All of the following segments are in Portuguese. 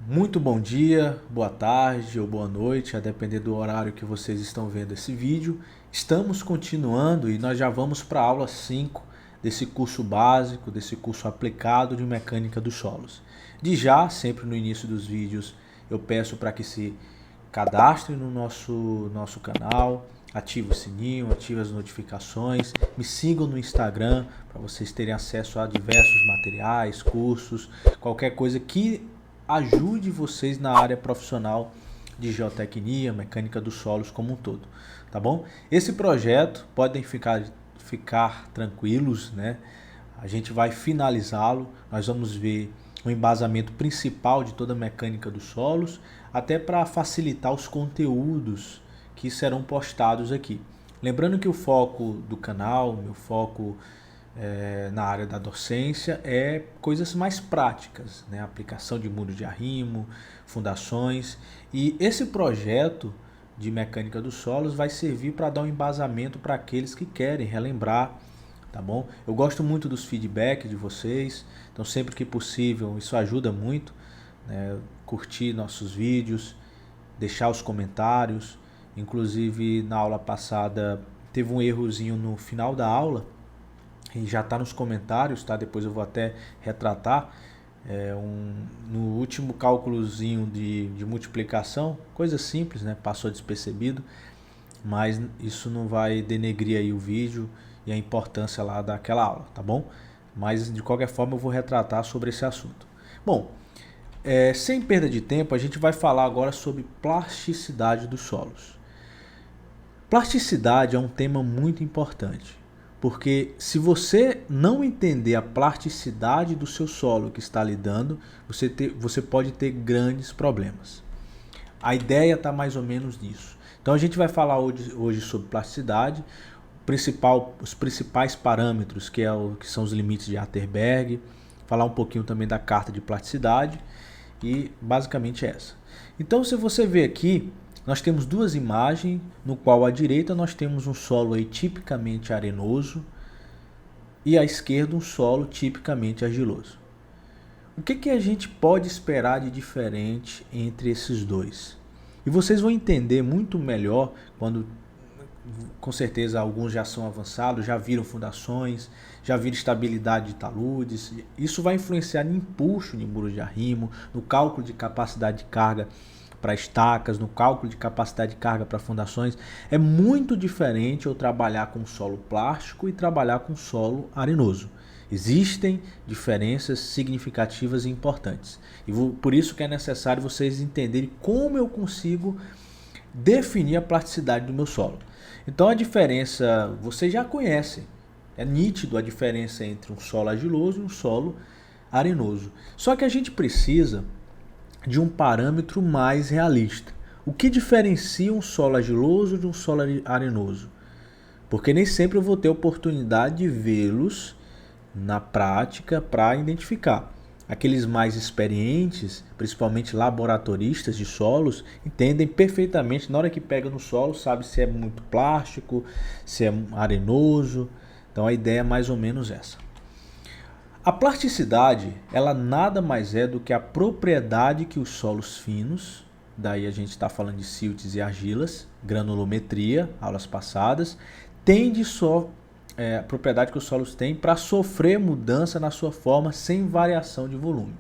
Muito bom dia, boa tarde ou boa noite, a depender do horário que vocês estão vendo esse vídeo. Estamos continuando e nós já vamos para a aula 5 desse curso básico, desse curso aplicado de mecânica dos solos. De já, sempre no início dos vídeos, eu peço para que se cadastre no nosso canal, ative o sininho, ative as notificações, me sigam no Instagram para vocês terem acesso a diversos materiais, cursos, qualquer coisa que ajude vocês na área profissional de geotecnia, mecânica dos solos como um todo, tá bom? Esse projeto, podem ficar tranquilos, né? A gente vai finalizá-lo, nós vamos ver o embasamento principal de toda a mecânica dos solos, até para facilitar os conteúdos que serão postados aqui. Lembrando que o foco do canal, meu foco na área da docência é coisas mais práticas, né? Aplicação de muro de arrimo, fundações, e esse projeto de mecânica dos solos vai servir para dar um embasamento para aqueles que querem relembrar, tá bom? Eu gosto muito dos feedbacks de vocês, então sempre que possível isso ajuda muito, né? Curtir nossos vídeos, deixar os comentários. Inclusive na aula passada teve um errozinho no final da aula, e já está nos comentários, tá? Depois eu vou até retratar. No último cálculozinho de multiplicação, coisa simples, né? Passou despercebido, mas isso não vai denegrir aí o vídeo e a importância lá daquela aula, tá bom? Mas de qualquer forma eu vou retratar sobre esse assunto. Bom, sem perda de tempo, a gente vai falar agora sobre plasticidade dos solos. Plasticidade é um tema muito importante, porque se você não entender a plasticidade do seu solo que está lidando, você pode ter grandes problemas. A ideia está mais ou menos nisso. Então a gente vai falar hoje sobre plasticidade, os principais parâmetros, que são os limites de Atterberg, falar um pouquinho também da carta de plasticidade, e basicamente essa. Então se você ver aqui, nós temos duas imagens, no qual à direita nós temos um solo aí tipicamente arenoso e à esquerda um solo tipicamente argiloso. O que a gente pode esperar de diferente entre esses dois? E vocês vão entender muito melhor quando, com certeza alguns já são avançados, já viram fundações, já viram estabilidade de taludes. Isso vai influenciar no empuxo de muro de arrimo, no cálculo de capacidade de carga para estacas, no cálculo de capacidade de carga para fundações. É muito diferente eu trabalhar com solo plástico e trabalhar com solo arenoso. Existem diferenças significativas e importantes. E por isso que é necessário vocês entenderem como eu consigo definir a plasticidade do meu solo. Então a diferença, vocês já conhecem. É nítido a diferença entre um solo argiloso e um solo arenoso. Só que a gente precisa de um parâmetro mais realista. O que diferencia um solo argiloso de um solo arenoso? Porque nem sempre eu vou ter oportunidade de vê-los na prática para identificar. Aqueles mais experientes, principalmente laboratoristas de solos, entendem perfeitamente, na hora que pega no solo, sabe se é muito plástico, se é arenoso. Então a ideia é mais ou menos essa. A plasticidade, ela nada mais é do que a propriedade que os solos finos, daí a gente está falando de siltes e argilas, granulometria, aulas passadas, tem a propriedade que os solos têm para sofrer mudança na sua forma sem variação de volume.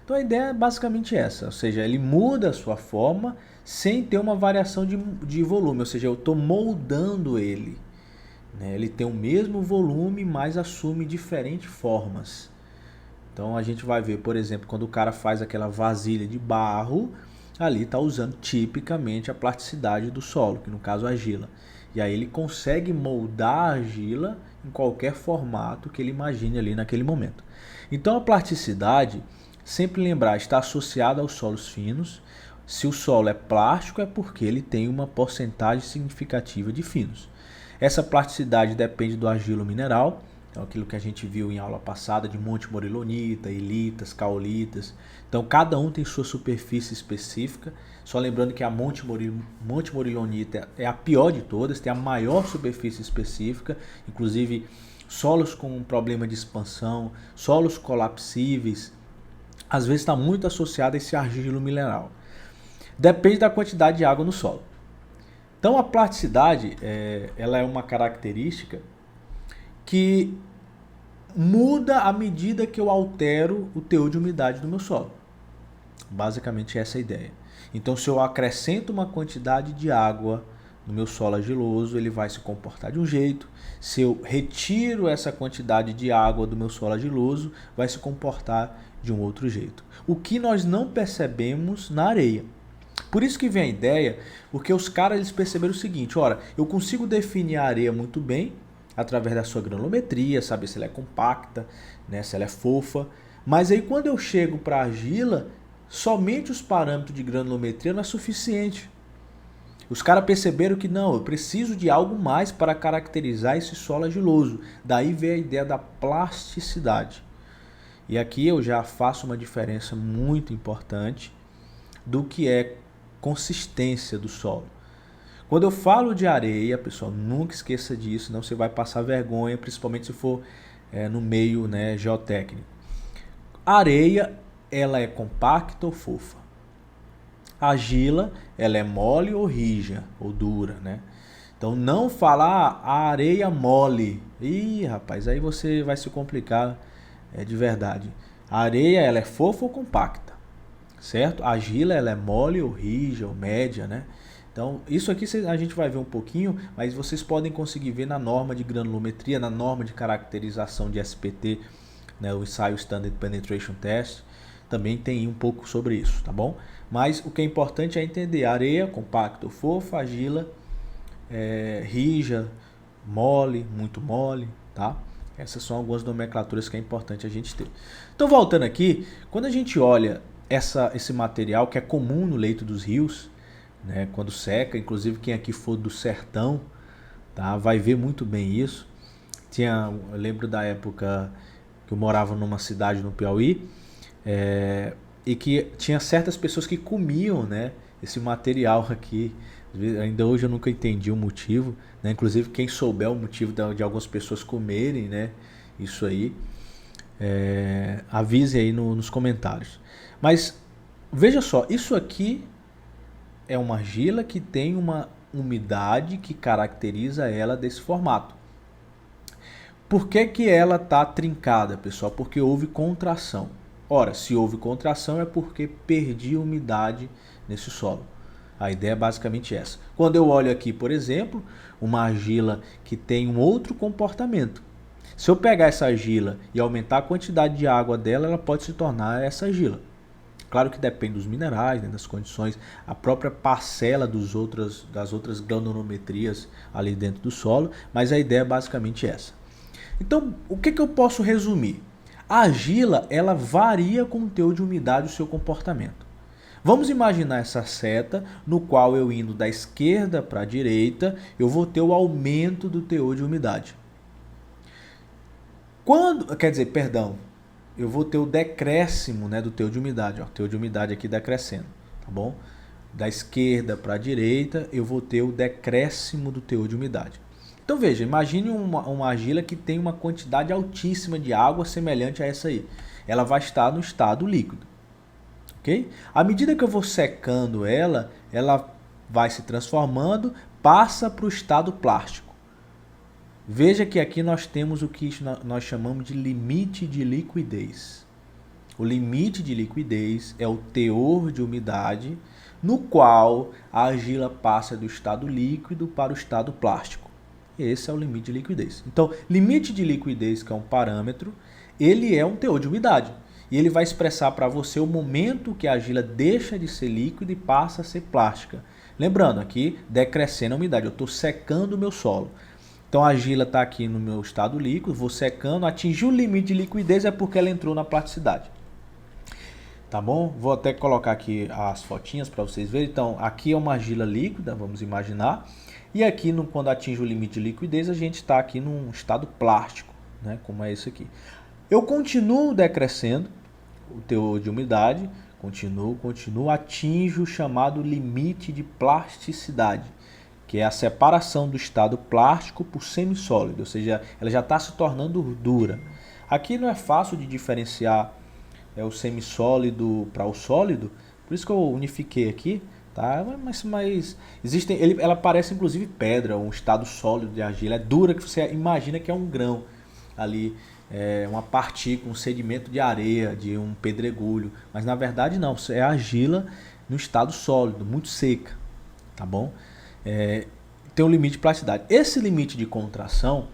Então a ideia é basicamente essa, ou seja, ele muda a sua forma sem ter uma variação de volume, ou seja, eu estou moldando ele. Ele tem o mesmo volume, mas assume diferentes formas. Então a gente vai ver, por exemplo, quando o cara faz aquela vasilha de barro, ali está usando tipicamente a plasticidade do solo, que no caso é a argila. E aí ele consegue moldar a argila em qualquer formato que ele imagine ali naquele momento. Então a plasticidade, sempre lembrar, está associada aos solos finos. Se o solo é plástico é porque ele tem uma porcentagem significativa de finos. Essa plasticidade depende do argilo mineral, então aquilo que a gente viu em aula passada de monte morilonita, ilitas, caolitas. Então cada um tem sua superfície específica. Só lembrando que a monte morilonita é a pior de todas, tem a maior superfície específica. Inclusive solos com problema de expansão, solos colapsíveis, às vezes está muito associado a esse argilo mineral. Depende da quantidade de água no solo. Então a plasticidade, ela é uma característica que muda à medida que eu altero o teor de umidade do meu solo. Basicamente essa é a ideia. Então se eu acrescento uma quantidade de água no meu solo argiloso, ele vai se comportar de um jeito. Se eu retiro essa quantidade de água do meu solo argiloso, vai se comportar de um outro jeito. O que nós não percebemos na areia. Por isso que vem a ideia, porque os caras eles perceberam o seguinte, ora, eu consigo definir a areia muito bem, através da sua granulometria, saber se ela é compacta, né, se ela é fofa, mas aí quando eu chego para a argila, somente os parâmetros de granulometria não é suficiente. Os caras perceberam que não, eu preciso de algo mais para caracterizar esse solo argiloso. Daí veio a ideia da plasticidade. E aqui eu já faço uma diferença muito importante do que é consistência do solo. Quando eu falo de areia, pessoal, nunca esqueça disso, senão você vai passar vergonha, principalmente se for no meio, né, geotécnico. A areia, ela é compacta ou fofa? A argila, ela é mole ou rija, ou dura, né? Então não falar a areia mole. Ih, rapaz, aí você vai se complicar de verdade. A areia, ela é fofa ou compacta? Certo? A argila, ela é mole ou rija ou média, né? Então, isso aqui a gente vai ver um pouquinho, mas vocês podem conseguir ver na norma de granulometria, na norma de caracterização de SPT, né, o ensaio Standard Penetration Test, também tem um pouco sobre isso, tá bom? Mas o que é importante é entender areia, compacto, fofa, argila, rija, mole, muito mole, tá? Essas são algumas nomenclaturas que é importante a gente ter. Então, voltando aqui, quando a gente olha esse material que é comum no leito dos rios, né, quando seca, inclusive quem aqui for do sertão, tá, vai ver muito bem isso. Eu lembro da época que eu morava numa cidade no Piauí, e que tinha certas pessoas que comiam, né, esse material aqui. Ainda hoje eu nunca entendi o motivo, né? Inclusive quem souber o motivo de algumas pessoas comerem, né, isso aí, avise aí nos comentários. Mas veja só, isso aqui é uma argila que tem uma umidade que caracteriza ela desse formato. Por que ela está trincada, pessoal? Porque houve contração. Ora, se houve contração é porque perdi umidade nesse solo. A ideia é basicamente essa. Quando eu olho aqui, por exemplo, uma argila que tem um outro comportamento. Se eu pegar essa argila e aumentar a quantidade de água dela, ela pode se tornar essa argila. Claro que depende dos minerais, né, das condições, a própria parcela das outras granulometrias ali dentro do solo, mas a ideia é basicamente essa. Então, o que eu posso resumir? A argila, ela varia com o teor de umidade o seu comportamento. Vamos imaginar essa seta no qual eu indo da esquerda para a direita, eu vou ter o aumento do teor de umidade. Eu vou ter o decréscimo, né, do teor de umidade. Ó, o teor de umidade aqui decrescendo, tá bom? Da esquerda para a direita, eu vou ter o decréscimo do teor de umidade. Então veja, imagine uma argila que tem uma quantidade altíssima de água semelhante a essa aí. Ela vai estar no estado líquido. Okay? À medida que eu vou secando ela vai se transformando, passa para o estado plástico. Veja que aqui nós temos o que nós chamamos de limite de liquidez. O limite de liquidez é o teor de umidade no qual a argila passa do estado líquido para o estado plástico. Esse é o limite de liquidez. Então, limite de liquidez, que é um parâmetro, ele é um teor de umidade. E ele vai expressar para você o momento que a argila deixa de ser líquida e passa a ser plástica. Lembrando aqui, decrescendo a umidade, eu estou secando o meu solo. Então a argila está aqui no meu estado líquido, vou secando, atingiu o limite de liquidez é porque ela entrou na plasticidade. Tá bom? Vou até colocar aqui as fotinhas para vocês verem. Então aqui é uma argila líquida, vamos imaginar. E aqui quando atinge o limite de liquidez a gente está aqui num estado plástico, né? Como é isso aqui. Eu continuo decrescendo o teor de umidade, continuo, atinjo o chamado limite de plasticidade. que é a separação do estado plástico por semissólido, ou seja, ela já está se tornando dura. Aqui não é fácil de diferenciar o semissólido para o sólido, por isso que eu unifiquei aqui, tá? Mas existem, ela parece inclusive pedra, um estado sólido de argila, é dura que você imagina que é um grão ali, uma partícula, um sedimento de areia, de um pedregulho, mas na verdade não, é argila no estado sólido, muito seca, tá bom? Tem um limite de plasticidade. Esse limite de contração,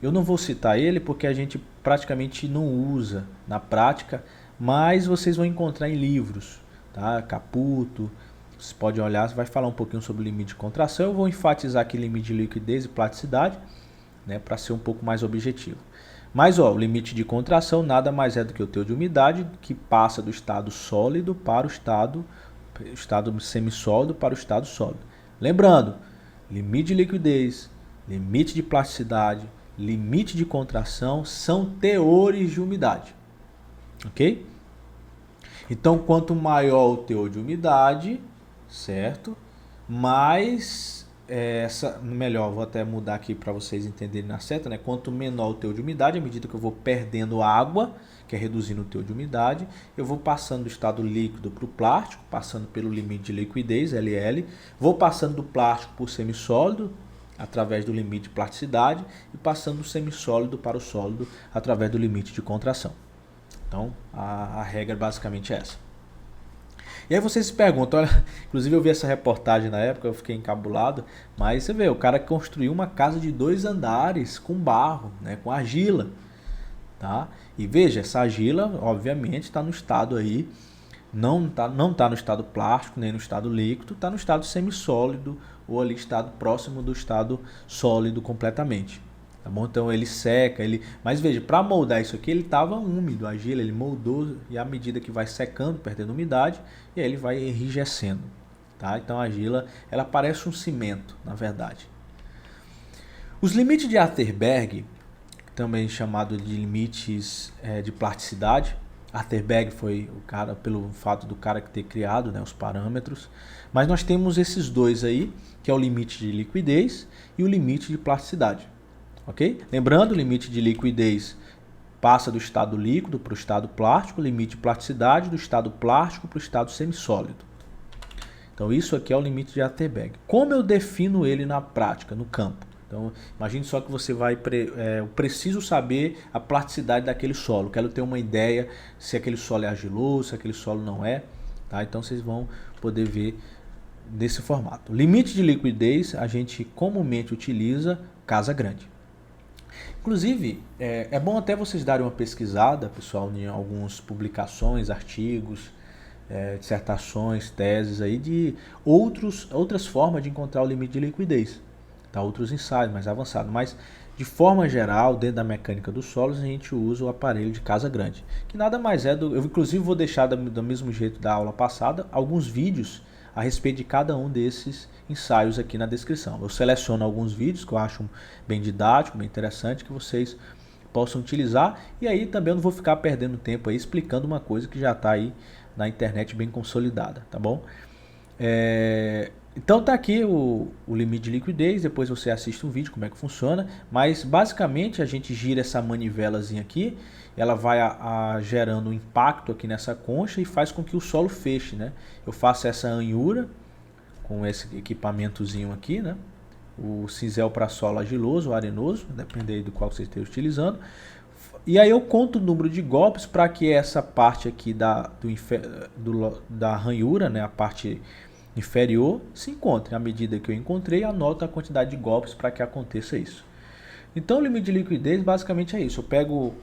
eu não vou citar ele porque a gente praticamente não usa na prática, mas vocês vão encontrar em livros, tá? Caputo, você pode olhar, você vai falar um pouquinho sobre o limite de contração. Eu vou enfatizar aqui limite de liquidez e plasticidade, né, para ser um pouco mais objetivo. Mas o limite de contração nada mais é do que o teor de umidade que passa do estado sólido para o estado semissólido para o estado sólido. Lembrando, limite de liquidez, limite de plasticidade, limite de contração são teores de umidade, ok? Então, quanto maior o teor de umidade, certo? Mais melhor, vou até mudar aqui para vocês entenderem na seta, né? Quanto menor o teor de umidade, à medida que eu vou perdendo água, que é reduzindo o teor de umidade, eu vou passando do estado líquido para o plástico, passando pelo limite de liquidez, LL, vou passando do plástico para o semissólido, através do limite de plasticidade, e passando do semissólido para o sólido, através do limite de contração. Então, a regra basicamente é essa. E aí vocês se perguntam, olha, inclusive eu vi essa reportagem na época, eu fiquei encabulado, mas você vê, o cara construiu uma casa de 2 andares com barro, né, com argila, tá? E veja, essa argila, obviamente, está no estado aí, não tá no estado plástico, nem no estado líquido, está no estado semissólido, ou ali estado próximo do estado sólido completamente. Tá bom? Então ele seca, mas veja, para moldar isso aqui ele estava úmido, a argila, ele moldou e à medida que vai secando, perdendo umidade, e aí ele vai enrijecendo, tá? Então a argila, ela parece um cimento, na verdade. Os limites de Atterberg, também chamado de limites de plasticidade, Atterberg foi o cara, pelo fato do cara ter criado, né, os parâmetros, mas nós temos esses dois aí, que é o limite de liquidez e o limite de plasticidade. Ok? Lembrando, o limite de liquidez passa do estado líquido para o estado plástico, limite de plasticidade do estado plástico para o estado semissólido. Então isso aqui é o limite de Atterberg. Como eu defino ele na prática, no campo? Então imagine só que você vai, eu preciso saber a plasticidade daquele solo, quero ter uma ideia se aquele solo é argiloso, se aquele solo não é, tá? Então vocês vão poder ver desse formato. Limite de liquidez a gente comumente utiliza casa grande. Inclusive, é bom até vocês darem uma pesquisada, pessoal, em algumas publicações, artigos, dissertações, teses aí de outras formas de encontrar o limite de liquidez, tá? Outros ensaios mais avançados, mas de forma geral, dentro da mecânica dos solos, a gente usa o aparelho de casa grande, que nada mais é eu inclusive vou deixar do mesmo jeito da aula passada, alguns vídeos a respeito de cada um desses ensaios aqui na descrição. Eu seleciono alguns vídeos que eu acho bem didático, bem interessante, que vocês possam utilizar, e aí também eu não vou ficar perdendo tempo aí explicando uma coisa que já está aí na internet bem consolidada, tá bom? Então tá aqui o limite de liquidez, depois você assiste um vídeo como é que funciona, mas basicamente a gente gira essa manivelazinha aqui, ela vai gerando um impacto aqui nessa concha e faz com que o solo feche, né? Eu faço essa anhura com esse equipamentozinho aqui, né? O cinzel para solo argiloso ou arenoso, dependendo do qual você esteja utilizando. E aí eu conto o número de golpes para que essa parte aqui da ranhura, né? A parte inferior, se encontre. À medida que eu encontrei, anoto a quantidade de golpes para que aconteça isso. Então o limite de liquidez basicamente é isso. Eu pego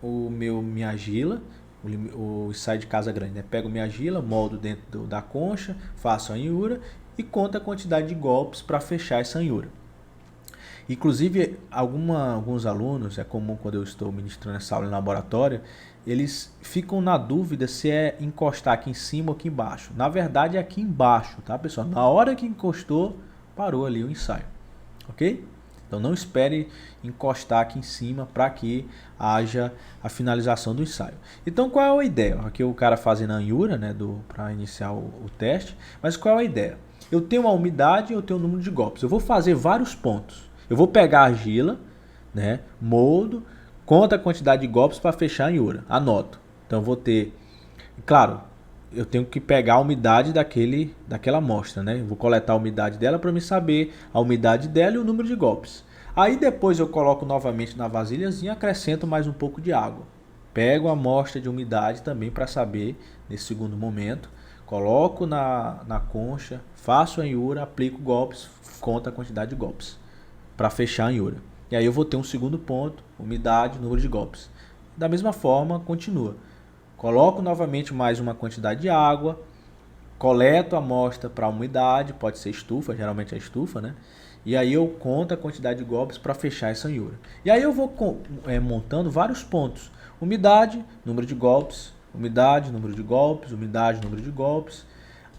minha argila, o ensaio de casa grande, né? Pego minha argila, moldo dentro da concha, faço a anhura e conto a quantidade de golpes para fechar essa anhura. Inclusive, alguns alunos, é comum quando eu estou ministrando essa aula em laboratório, eles ficam na dúvida se é encostar aqui em cima ou aqui embaixo. Na verdade é aqui embaixo, tá, pessoal? Na hora que encostou, parou ali o ensaio, ok? Então não espere encostar aqui em cima para que haja a finalização do ensaio. Então qual é a ideia? Aqui o cara fazendo a anhura, né, para iniciar o teste, mas qual é a ideia? eu tenho a umidade e eu tenho o número de golpes. Eu vou fazer vários pontos. Eu vou pegar a argila, né, moldo, conta a quantidade de golpes para fechar em Ura. Anoto. Então eu vou ter, claro, eu tenho que pegar a umidade daquela amostra, né? Eu vou coletar a umidade dela para me saber a umidade dela e o número de golpes. Aí depois eu coloco novamente na vasilhazinha, acrescento mais um pouco de água. Pego a amostra de umidade também para saber, nesse segundo momento. Coloco na concha, faço a Ura, aplico golpes, conta a quantidade de golpes para fechar a Ura. E aí eu vou ter um segundo ponto, umidade, número de golpes. Da mesma forma, continua. Coloco novamente mais uma quantidade de água, coleto a amostra para a umidade, pode ser estufa, geralmente é estufa, né? E aí eu conto a quantidade de golpes para fechar essa Ura. E aí eu vou montando vários pontos. Umidade, número de golpes, umidade, número de golpes, umidade, número de golpes,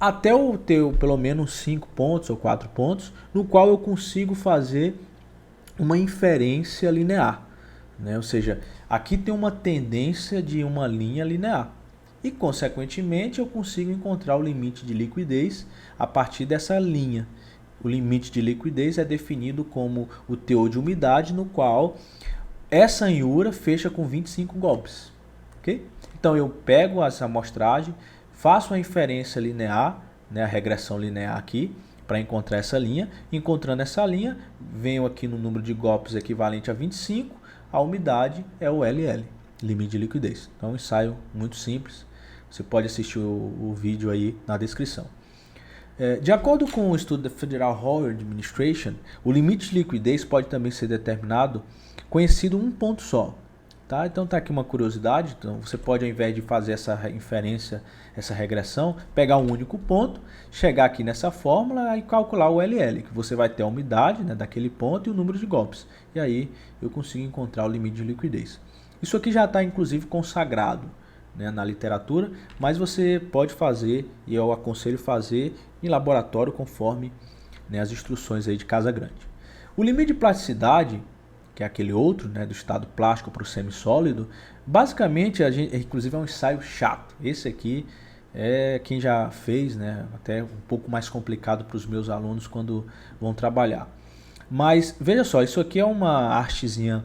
até eu ter pelo menos 5 pontos ou 4 pontos, no qual eu consigo fazer uma inferência linear, né? Ou seja, aqui tem uma tendência de uma linha linear e, consequentemente, eu consigo encontrar o limite de liquidez a partir dessa linha. O limite de liquidez é definido como o teor de umidade no qual essa anhura fecha com 25 golpes. Okay? Então eu pego essa amostragem, faço a inferência linear, né, a regressão linear aqui, para encontrar essa linha. Encontrando essa linha, venho aqui no número de golpes equivalente a 25, a umidade é o LL, limite de liquidez. Então um ensaio muito simples, você pode assistir o vídeo aí na descrição. De acordo com o estudo da Federal Hall Administration, o limite de liquidez pode também ser determinado conhecido um ponto só. Tá? Então está aqui uma curiosidade, então você pode, ao invés de fazer essa inferência, essa regressão, pegar um único ponto, chegar aqui nessa fórmula e calcular o LL, que você vai ter a umidade, né, daquele ponto e o número de golpes. E aí eu consigo encontrar o limite de liquidez. Isso aqui já está inclusive consagrado, né, na literatura, mas você pode fazer, e eu aconselho fazer em laboratório conforme, né, as instruções aí de Casa Grande. O limite de plasticidade, que é aquele outro, né, do estado plástico para o semissólido, basicamente, inclusive é um ensaio chato. Esse aqui é quem já fez, né, até um pouco mais complicado para os meus alunos quando vão trabalhar. Mas veja só, isso aqui é uma artezinha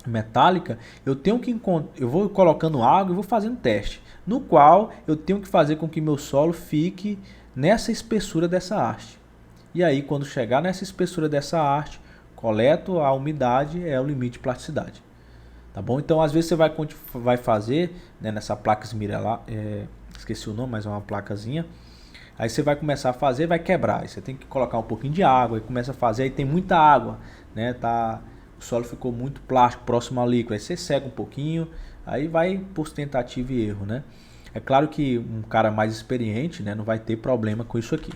metálica. Eu vou colocando água e vou fazendo teste, no qual eu tenho que fazer com que meu solo fique nessa espessura dessa haste. E aí, quando chegar nessa espessura dessa haste, coleto a umidade, é o limite de plasticidade. Tá bom? Então, às vezes você vai fazer, né, nessa placa esmirelada, esqueci o nome, mas é uma placazinha. Aí você vai começar a fazer, vai quebrar. Aí você tem que colocar um pouquinho de água, aí começa a fazer, aí tem muita água, né? O solo ficou muito plástico, próximo ao líquido. Aí você seca um pouquinho, aí vai por tentativa e erro, né? É claro que um cara mais experiente, né, não vai ter problema com isso aqui.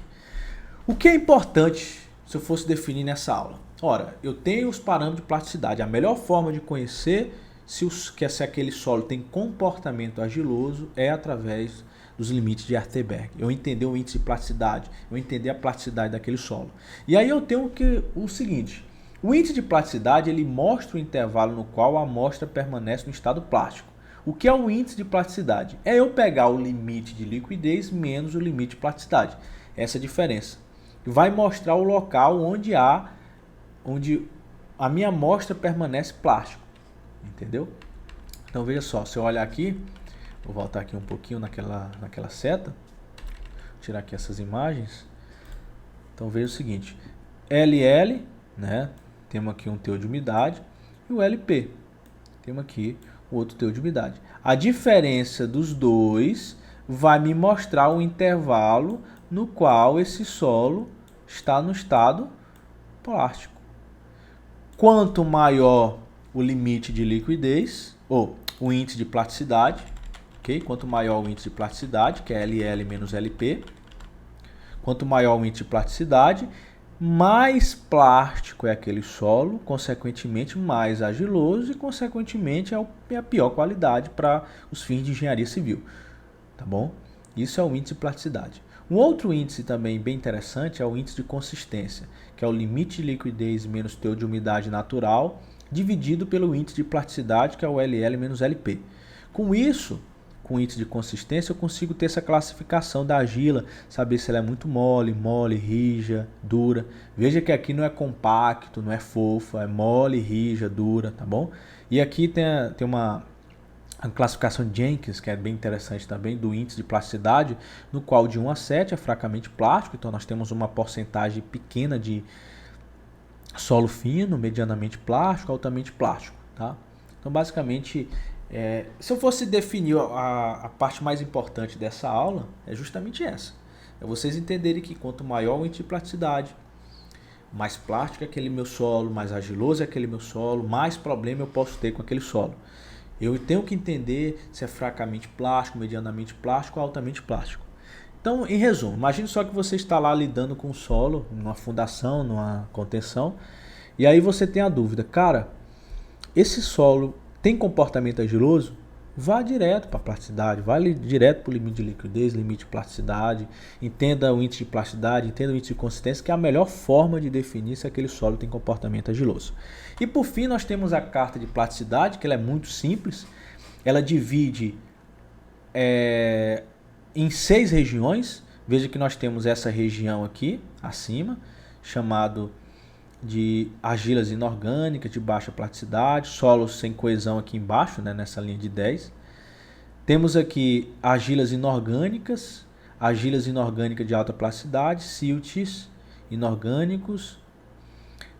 O que é importante se eu fosse definir nessa aula? Ora, eu tenho os parâmetros de plasticidade. A melhor forma de conhecer se aquele solo tem comportamento argiloso é através dos limites de Arterberg. Eu entender o índice de plasticidade, eu entender a plasticidade daquele solo. E aí eu tenho o seguinte: o índice de plasticidade, ele mostra o intervalo no qual a amostra permanece no estado plástico. O que é o índice de plasticidade? É eu pegar o limite de liquidez menos o limite de plasticidade. Essa é a diferença. Vai mostrar o local onde a minha amostra permanece plástico. Entendeu? Então veja só, se eu olhar aqui, vou voltar aqui um pouquinho naquela seta, vou tirar aqui essas imagens. Então veja o seguinte: LL, né? Temos aqui um teor de umidade, e o LP, temos aqui o outro teor de umidade. A diferença dos dois vai me mostrar o intervalo no qual esse solo está no estado plástico. Quanto maior o limite de liquidez, ou o índice de plasticidade, ok? Quanto maior o índice de plasticidade, que é LL menos LP, quanto maior o índice de plasticidade, mais plástico é aquele solo, consequentemente mais argiloso e consequentemente é a pior qualidade para os fins de engenharia civil, tá bom? Isso é o índice de plasticidade. Um outro índice também bem interessante é o índice de consistência, que é o limite de liquidez menos teor de umidade natural, dividido pelo índice de plasticidade, que é o LL menos LP. Com isso, com índice de consistência, eu consigo ter essa classificação da argila, saber se ela é muito mole, rija, dura. Veja que aqui não é compacto, não é fofa, é mole, rija, dura, tá bom? E aqui tem uma classificação Jenkins, que é bem interessante também, do índice de plasticidade, no qual de 1 a 7 é fracamente plástico, então nós temos uma porcentagem pequena de solo fino, medianamente plástico, altamente plástico, tá? Então basicamente, se eu fosse definir a parte mais importante dessa aula, é justamente essa. É vocês entenderem que quanto maior o índice de plasticidade, mais plástico é aquele meu solo, mais argiloso é aquele meu solo, mais problema eu posso ter com aquele solo. Eu tenho que entender se é fracamente plástico, medianamente plástico ou altamente plástico. Então, em resumo, imagine só que você está lá lidando com o solo, numa fundação, numa contenção, e aí você tem a dúvida, cara, esse solo tem comportamento argiloso? Vá direto para a plasticidade, vá direto para o limite de liquidez, limite de plasticidade, entenda o índice de plasticidade, entenda o índice de consistência, que é a melhor forma de definir se aquele solo tem comportamento argiloso. E por fim nós temos a carta de plasticidade, que ela é muito simples, ela divide em 6 regiões. Veja que nós temos essa região aqui, acima, chamado de argilas inorgânicas de baixa plasticidade, solos sem coesão aqui embaixo, né, nessa linha de 10. Temos aqui argilas inorgânicas de alta plasticidade, silts inorgânicos,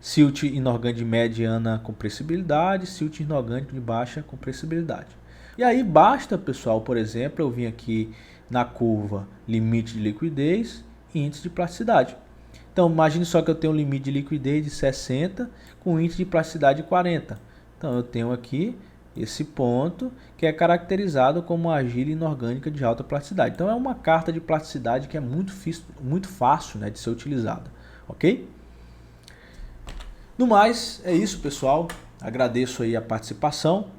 silt inorgânico de mediana compressibilidade, silt inorgânico de baixa compressibilidade. E aí basta, pessoal, por exemplo, eu vim aqui na curva limite de liquidez e índice de plasticidade. Então, imagine só que eu tenho um limite de liquidez de 60 com índice de plasticidade de 40. Então, eu tenho aqui esse ponto que é caracterizado como argila inorgânica de alta plasticidade. Então, é uma carta de plasticidade que é muito fácil, né, de ser utilizada. Ok? No mais, é isso, pessoal. Agradeço aí a participação.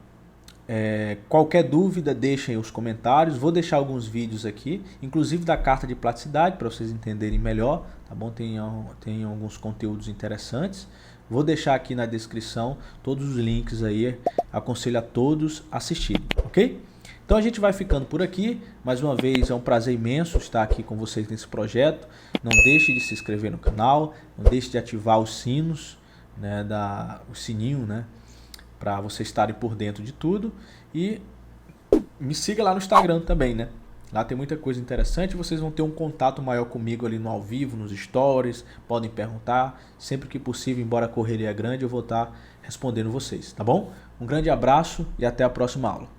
Qualquer dúvida, deixem os comentários. Vou deixar alguns vídeos aqui, inclusive da carta de plasticidade, para vocês entenderem melhor, tá bom? Tem alguns conteúdos interessantes. Vou deixar aqui na descrição todos os links aí. Aconselho a todos assistirem, ok? Então a gente vai ficando por aqui. Mais uma vez, é um prazer imenso estar aqui com vocês nesse projeto. Não deixe de se inscrever no canal, não deixe de ativar os sinos, né, o sininho, né, para vocês estarem por dentro de tudo. E me siga lá no Instagram também, né? Lá tem muita coisa interessante. Vocês vão ter um contato maior comigo ali no ao vivo, nos stories. Podem perguntar. Sempre que possível, embora a correria é grande, eu vou estar respondendo vocês, tá bom? Um grande abraço e até a próxima aula.